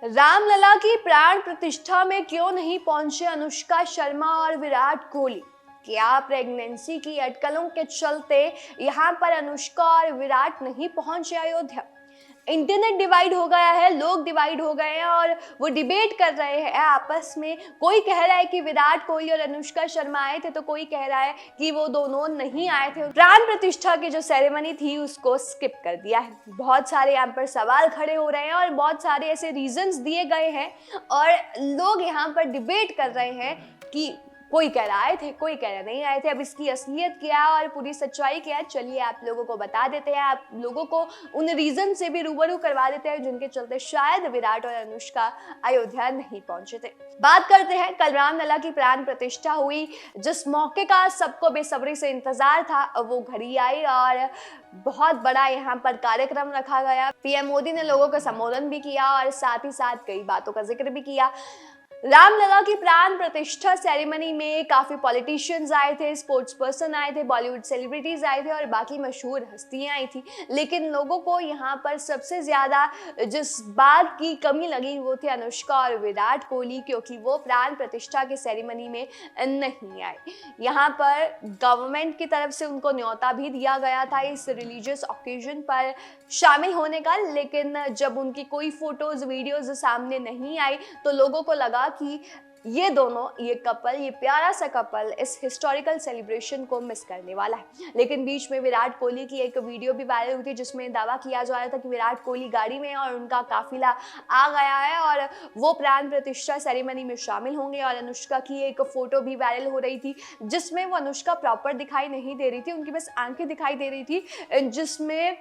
रामलला की प्राण प्रतिष्ठा में क्यों नहीं पहुंचे अनुष्का शर्मा और विराट कोहली? क्या प्रेगनेंसी की अटकलों के चलते यहां पर अनुष्का और विराट नहीं पहुंचे अयोध्या? इंटरनेट डिवाइड हो गया है, लोग डिवाइड हो गए हैं और वो डिबेट कर रहे हैं आपस में। कोई कह रहा है कि विराट कोहली और अनुष्का शर्मा आए थे, तो कोई कह रहा है कि वो दोनों नहीं आए थे। प्राण प्रतिष्ठा की जो सेरेमनी थी उसको स्किप कर दिया है। बहुत सारे यहाँ पर सवाल खड़े हो रहे हैं और बहुत सारे ऐसे रीजंस दिए गए हैं और लोग यहाँ पर डिबेट कर रहे हैं कि कोई कह रहा आए थे, कोई कह रहा नहीं आए थे। अब इसकी असलियत क्या है और पूरी सच्चाई क्या है, चलिए आप लोगों को बता देते हैं। आप लोगों को उन रीजन से भी रूबरू करवा देते हैं जिनके चलते शायद विराट और अनुष्का अयोध्या नहीं पहुंचे थे। बात करते हैं, कल रामलला की प्राण प्रतिष्ठा हुई, जिस मौके का सबको बेसब्री से इंतजार था वो घड़ी आई और बहुत बड़ा यहाँ पर कार्यक्रम रखा गया। पीएम मोदी ने लोगों का संबोधन भी किया और साथ ही साथ कई बातों का जिक्र भी किया। रामलला की प्राण प्रतिष्ठा सेरेमनी में काफी पॉलिटिशियंस आए थे, स्पोर्ट्स पर्सन आए थे, बॉलीवुड सेलिब्रिटीज आए थे और बाकी मशहूर हस्तियां आई थी। लेकिन लोगों को यहाँ पर सबसे ज्यादा जिस बात की कमी लगी वो थी अनुष्का और विराट कोहली, क्योंकि वो प्राण प्रतिष्ठा की सेरेमनी में नहीं आए। यहाँ पर गवर्नमेंट की तरफ से उनको न्योता भी दिया गया था इस रिलीजियस ओकेजन पर शामिल होने का, लेकिन जब उनकी कोई फोटोज वीडियोज सामने नहीं आई तो लोगों को लगा कि ये दोनों, ये कपल, ये प्यारा सा कपल इस हिस्टोरिकल सेलिब्रेशन को मिस करने वाला है। लेकिन बीच में विराट कोहली की एक वीडियो भी वायरल हुई थी जिसमें दावा किया जा रहा था कि विराट कोहली गाड़ी में है और उनका काफिला आ गया है और वो प्राण प्रतिष्ठा सेरेमनी में शामिल होंगे। और अनुष्का की एक फोटो भी वायरल हो रही थी जिसमें वो अनुष्का प्रॉपर दिखाई नहीं दे रही थी, उनकी बस आंखें दिखाई दे रही थी, जिसमें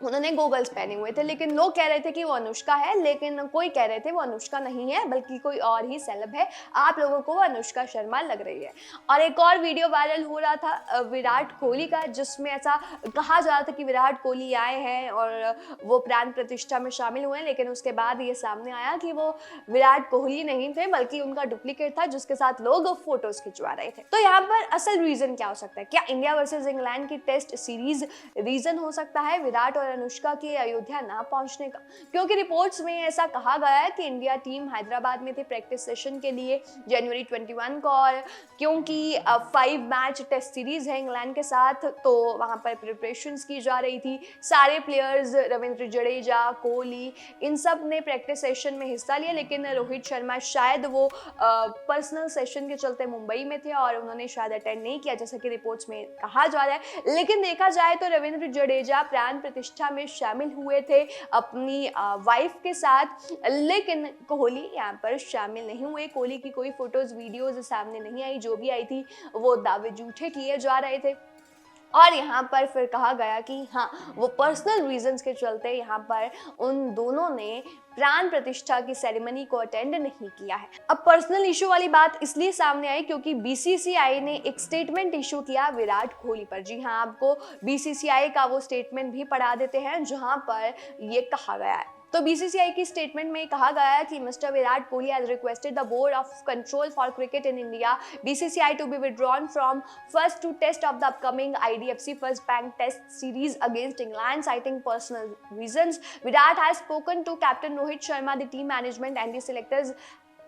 उन्होंने गॉगल्स पहने हुए थे। लेकिन लोग कह रहे थे कि वो अनुष्का है, लेकिन कोई कह रहे थे वो अनुष्का नहीं है बल्कि कोई और ही सेलेब है। आप लोगों को वो अनुष्का शर्मा लग रही है। और एक और वीडियो वायरल हो रहा था विराट कोहली का, जिसमें ऐसा कहा जा रहा था कि विराट कोहली आए हैं और वो प्राण प्रतिष्ठा में शामिल हुए, लेकिन उसके बाद ये सामने आया कि वो विराट कोहली नहीं थे बल्कि उनका डुप्लीकेट था जिसके साथ लोग फोटोज खिंचवा रहे थे। तो यहाँ पर असल रीजन क्या हो सकता है? क्या इंडिया वर्सेज इंग्लैंड की टेस्ट सीरीज रीजन हो सकता है विराट और अनुष्का के अयोध्या ना पहुंचने का? क्योंकि रिपोर्ट्स में ऐसा कहा गया है कि इंडिया टीम हैदराबाद में थी प्रैक्टिस सेशन के लिए जनवरी 21 को, और क्योंकि 5 मैच टेस्ट सीरीज है इंग्लैंड के साथ तो वहां पर प्रिपरेशंस की जा रही थी। सारे प्लेयर्स, रविंद्र जडेजा, कोहली, इन सब ने प्रैक्टिस सेशन में हिस्सा लिया, लेकिन रोहित शर्मा शायद वो पर्सनल सेशन के चलते मुंबई में थे और उन्होंने शायद अटेंड नहीं किया जैसा कि रिपोर्ट्स में कहा जा रहा है। लेकिन देखा जाए तो रविंद्र जडेजा प्राण प्रतिष्ठा में शामिल हुए थे अपनी वाइफ के साथ, लेकिन कोहली यहाँ पर शामिल नहीं हुए। कोहली की कोई फोटोज वीडियोज सामने नहीं आई, जो भी आई थी वो दावे झूठे किए जा रहे थे। और यहाँ पर फिर कहा गया कि हाँ, वो पर्सनल रीजंस के चलते यहाँ पर उन दोनों ने प्राण प्रतिष्ठा की सेरेमनी को अटेंड नहीं किया है। अब पर्सनल इशू वाली बात इसलिए सामने आई क्योंकि बीसीसीआई ने एक स्टेटमेंट इशू किया विराट कोहली पर। जी हाँ, आपको बीसीसीआई का वो स्टेटमेंट भी पढ़ा देते हैं जहाँ पर ये कहा गया है। तो बीसीसीआई की स्टेटमेंट में कहा गया है कि mister Virat Kohli has requested the board of control for cricket in India BCCI to be withdrawn from first two test of the upcoming IDFC first bank test series against England citing personal reasons. Virat has spoken to captain Rohit Sharma, the team management and the selectors,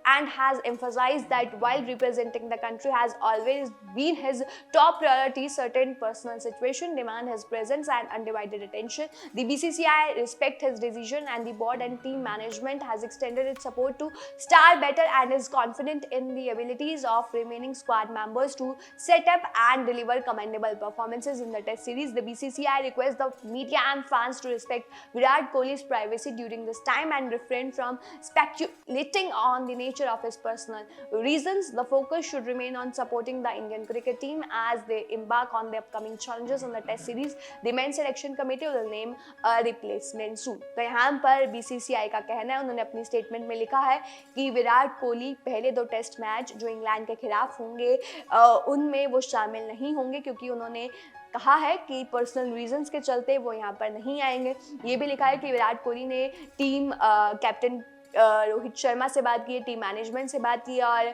and has emphasized that while representing the country has always been his top priority, certain personal situation demand his presence and undivided attention. The BCCI respect his decision and the board and team management has extended its support to Star Better and is confident in the abilities of remaining squad members to set up and deliver commendable performances in the test series. The BCCI requests the media and fans to respect Virat Kohli's privacy during this time and refrain from speculating on the nature of his personal reasons. The focus should remain on supporting the Indian cricket team as they embark on the upcoming challenges in the test series. The men's selection committee will name a replacement soon. तो यहाँ पर BCCI का कहना है, उन्होंने अपनी statement में लिखा है कि विराट कोहली पहले 2 टेस्ट मैच जो इंग्लैंड के खिलाफ होंगे उनमें वो शामिल नहीं होंगे, क्योंकि उन्होंने कहा है कि पर्सनल रीजंस के चलते वो यहाँ पर नहीं आएंगे। ये भी लिखा है कि विराट कोहली ने टीम कैप्टन रोहित शर्मा से बात की, टीम मैनेजमेंट से बात की और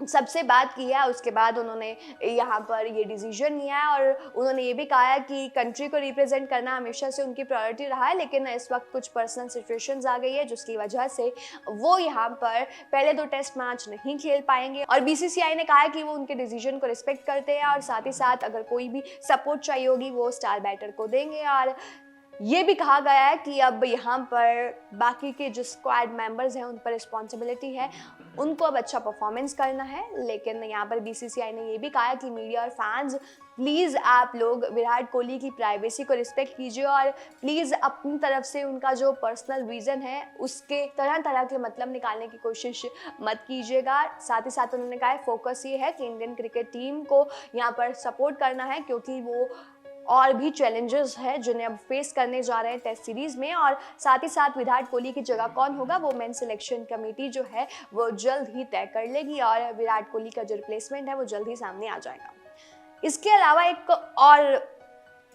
सबसे बात की है, उसके बाद उन्होंने यहाँ पर ये डिसीजन लिया है और उन्होंने ये भी कहा है कि कंट्री को रिप्रेजेंट करना हमेशा से उनकी प्रायोरिटी रहा है, लेकिन इस वक्त कुछ पर्सनल सिचुएशंस आ गई है जिसकी वजह से वो यहाँ पर पहले 2 टेस्ट मैच नहीं खेल पाएंगे। और बीसीसीआई ने कहा है कि वो उनके डिसीजन को रिस्पेक्ट करते हैं और साथ ही साथ अगर कोई भी सपोर्ट चाहिए होगी वो स्टार बैटर को देंगे। और ये भी कहा गया है कि अब यहाँ पर बाकी के जो स्क्वाड मेंबर्स हैं उन पर रिस्पॉन्सिबिलिटी है, उनको अब अच्छा परफॉर्मेंस करना है। लेकिन यहाँ पर बीसीसीआई ने ये भी कहा है कि मीडिया और फैंस प्लीज़ आप लोग विराट कोहली की प्राइवेसी को रिस्पेक्ट कीजिए और प्लीज़ अपनी तरफ से उनका जो पर्सनल रीज़न है उसके तरह तरह के मतलब निकालने की कोशिश मत कीजिएगा। साथ ही साथ उन्होंने कहा है फोकस ये है कि इंडियन क्रिकेट टीम को यहाँ पर सपोर्ट करना है, क्योंकि वो और भी चैलेंजेस हैं जिन्हें अब फेस करने जा रहे हैं टेस्ट सीरीज में। और साथ ही साथ विराट कोहली की जगह कौन होगा वो मेन सिलेक्शन कमेटी जो है वो जल्द ही तय कर लेगी और विराट कोहली का जो रिप्लेसमेंट है वो जल्द ही सामने आ जाएगा। इसके अलावा एक और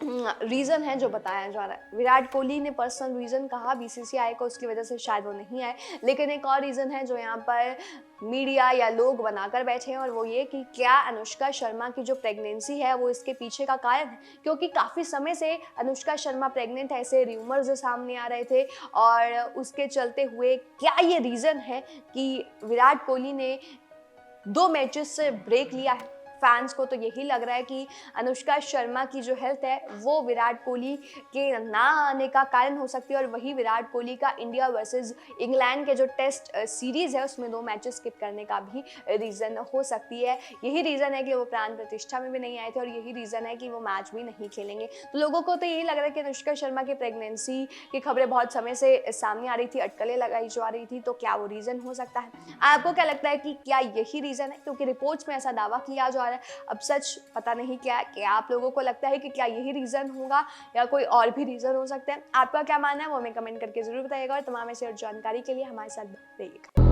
रीज़न है जो बताया जा रहा है, विराट कोहली ने पर्सनल रीज़न कहा बीसीसीआई को, उसकी वजह से शायद वो नहीं आए, लेकिन एक और रीज़न है जो यहाँ पर मीडिया या लोग बनाकर बैठे हैं और वो ये कि क्या अनुष्का शर्मा की जो प्रेगनेंसी है वो इसके पीछे का कारण है, क्योंकि काफ़ी समय से अनुष्का शर्मा प्रेग्नेंट है ऐसे र्यूमर्स सामने आ रहे थे। और उसके चलते हुए क्या ये रीज़न है कि विराट कोहली ने 2 मैचेस से ब्रेक लिया है। फैंस को तो यही लग रहा है कि अनुष्का शर्मा की जो हेल्थ है वो विराट कोहली के ना आने का कारण हो सकती है, और वही विराट कोहली का इंडिया वर्सेस इंग्लैंड के जो टेस्ट सीरीज है उसमें 2 मैचेस स्किप करने का भी रीज़न हो सकती है। यही रीज़न है कि वो प्राण प्रतिष्ठा में भी नहीं आए थे और यही रीज़न है कि वो मैच भी नहीं खेलेंगे। तो लोगों को तो यही लग रहा है कि अनुष्का शर्मा की प्रेगनेंसी की खबरें बहुत समय से सामने आ रही थी, अटकलें लगाई जा रही थी, तो क्या वो रीज़न हो सकता है? आपको क्या लगता है कि क्या यही रीज़न है? क्योंकि रिपोर्ट्स में ऐसा दावा किया जा रहा है, अब सच पता नहीं क्या है। आप लोगों को लगता है कि क्या यही रीज़न होगा या कोई और भी रीज़न हो सकता है? आपका क्या मानना है वो हमें कमेंट करके ज़रूर बताइएगा और तमाम ऐसी और जानकारी के लिए हमारे साथ रहिएगा।